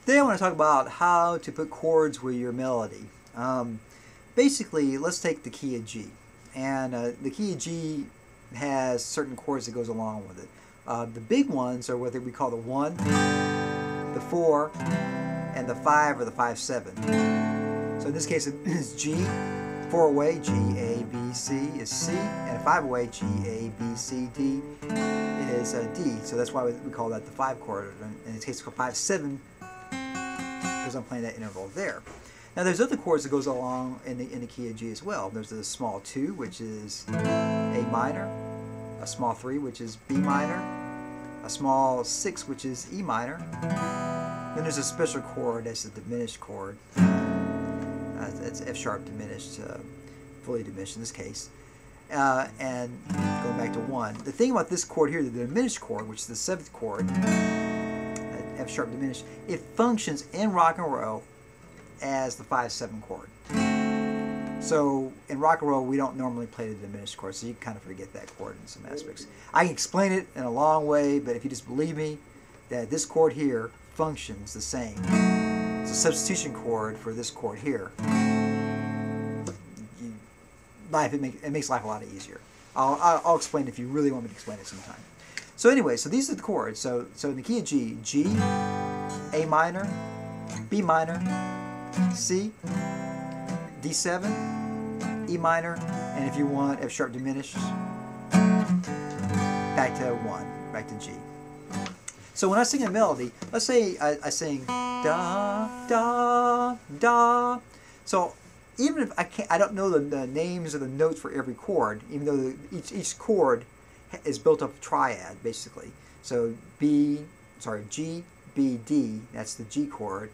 Today I want to talk about how to put chords with your melody. Basically, let's take the key of G. And the key of G has certain chords that goes along with it. The big ones are what we call the 1, the 4, and the 5 or the 5/7. So in this case it's G, 4 away, G, A, B, C is C, and 5 away, G, A, B, C, D is D. So that's why we call that the 5 chord. In this case it's called 5/7 because I'm playing that interval there. Now there's other chords that goes along in the key of G as well. There's the small 2, which is A minor, a small 3, which is B minor, a small 6, which is E minor. Then there's a special chord that's a diminished chord. It's F sharp diminished, fully diminished in this case. And going back to 1. The thing about this chord here, the diminished chord, which is the 7th chord, F sharp diminished, it functions in rock and roll as the 5/7 chord. So in rock and roll we don't normally play the diminished chord, so you kind of forget that chord in some aspects. I can explain it in a long way, but if you just believe me that this chord here functions the same. It's a substitution chord for this chord here. It makes life a lot easier. I'll explain if you really want me to explain it sometime. So anyway, so these are the chords. So in the key of G, G, A minor, B minor, C, D7, E minor, and if you want F sharp diminished, back to 1, back to G. So when I sing a melody, let's say I sing da, da, da. So even if I don't know the names of the notes for every chord, even though each chord is built up of triad, basically. So G, B, D, that's the G chord.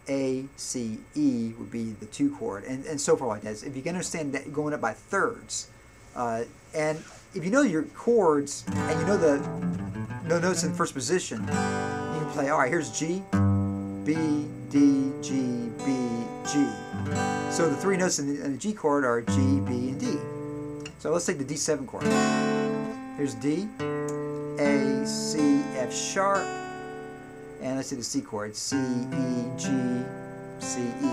A, C, E would be the 2 chord, and so forth like that. If you can understand that going up by thirds, and if you know your chords and you know the notes in first position, you can play. All right, here's G, B, D, G, B, G. So the 3 notes in the G chord are G, B, and D. So let's take the D7 chord. Here's D, A, C, F sharp, and let's see the C chord, C, E, G, C, E.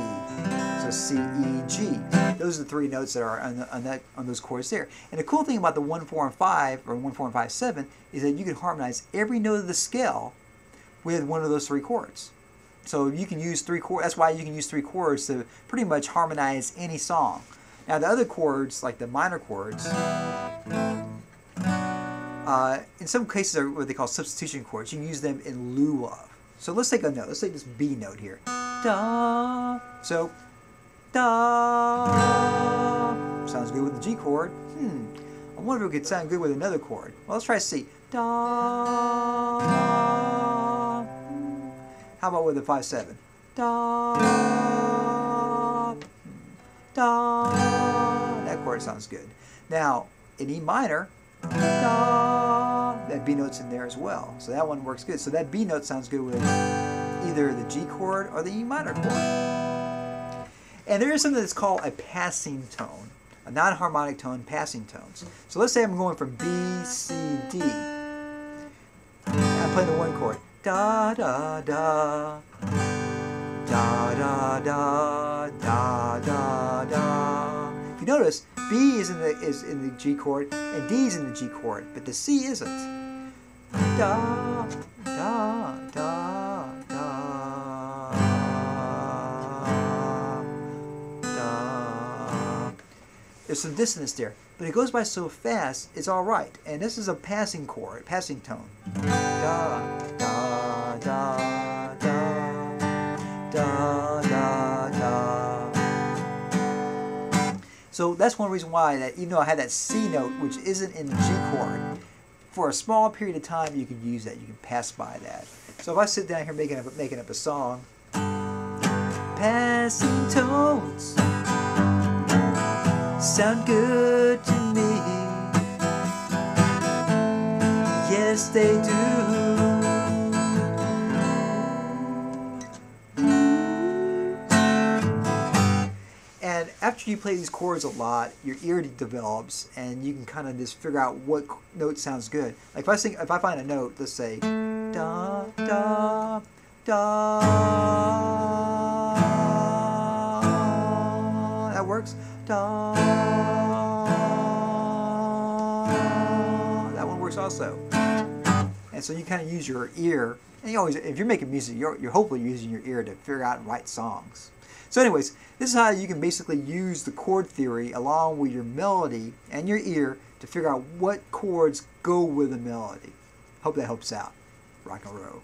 So C, E, G. Those are the 3 notes that are on those chords there. And the cool thing about the 1, 4, and 5, or 1, 4, and 5/7, is that you can harmonize every note of the scale with one of those 3 chords. So you can use 3 chords. That's why you can use 3 chords to pretty much harmonize any song. Now the other chords, like the minor chords, in some cases are what they call substitution chords. You can use them in lieu of. So let's take a note. Let's take this B note here. Da. So da sounds good with the G chord. I wonder if it could sound good with another chord. Well, let's try C. Da. How about with the 5/7? Da. Da. That chord sounds good. Now in E minor, da, that B note's in there as well. So that one works good. So that B note sounds good with either the G chord or the E minor chord. And there is something that's called a passing tone, a non-harmonic tone, passing tones. So let's say I'm going from B, C, D. And I'm playing the 1 chord. Da, da, da. Da, da, da, da, da, da. If you notice, B is in the G chord and D is in the G chord, but the C isn't. Da, da, da, da, da. There's some dissonance there, but it goes by so fast, it's all right. And this is a passing chord, passing tone. Da, da, da, da, da, da, da. So that's one reason why that even though I had that C note, which isn't in the G chord, for a small period of time you can use that. You can pass by that. So if I sit down here making up a song, passing tones sound good to me. Yes, they do. And after you play these chords a lot, your ear develops, and you can kind of just figure out what note sounds good. Like if I find a note, let's say da da Da. That works. Da. That one works also. And so you kind of use your ear, and you always, if you're making music, you're hopefully using your ear to figure out and write songs. So anyways, this is how you can basically use the chord theory along with your melody and your ear to figure out what chords go with a melody. Hope that helps out. Rock and roll.